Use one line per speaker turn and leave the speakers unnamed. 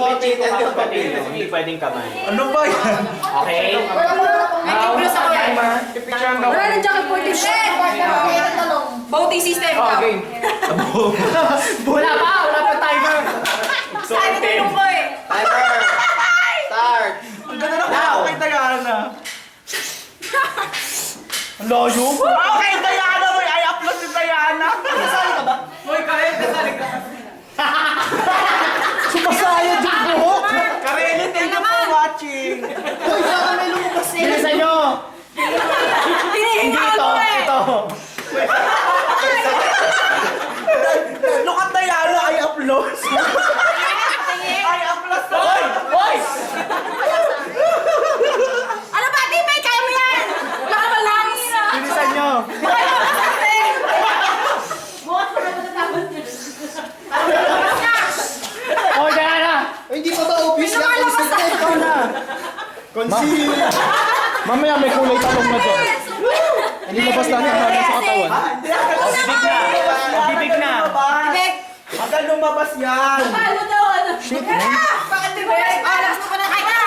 Hindi pwedeng kamay.
Ano ba yan?
Okay?
Now, timer.
Wala na dyan kay 47. Voting system ka.
Wala pa timer.
Saan ito yung boy?
Timer! Start!
Ang ganda na ako kay Diana. Ang layo. Ako kay Diana, boy. I upload si Diana.
Kasali ka ba? Boy, kahit kasali ka.
Sumasayad yung buhok. Kareli, thank you for watching.
Uy, baka may lumabas eh!
Bilisan nyo.
Hinihingal mo eh.
Ito. Look at Diana, I upload. I upload. Hoy! Hoy!
Ano ba, Timay? Kaya mo yan! Wala ka ba lang?
Bilisan nyo.
Kaya mo kasi!
Oh, Diana.
Uy, hindi pa ba obvious yan?
Lumalabas na.
Ikaw na.
Conceal!
Mamaya may kulay talong na dyan. Hindi labas lang yung hangin sa katawan.
Bibig na. Bibig na.
Bek!
Agad lumabas yan.
Paano daw? Ano? Shit, man! Bakit di ba? Alas mo pa na kaya!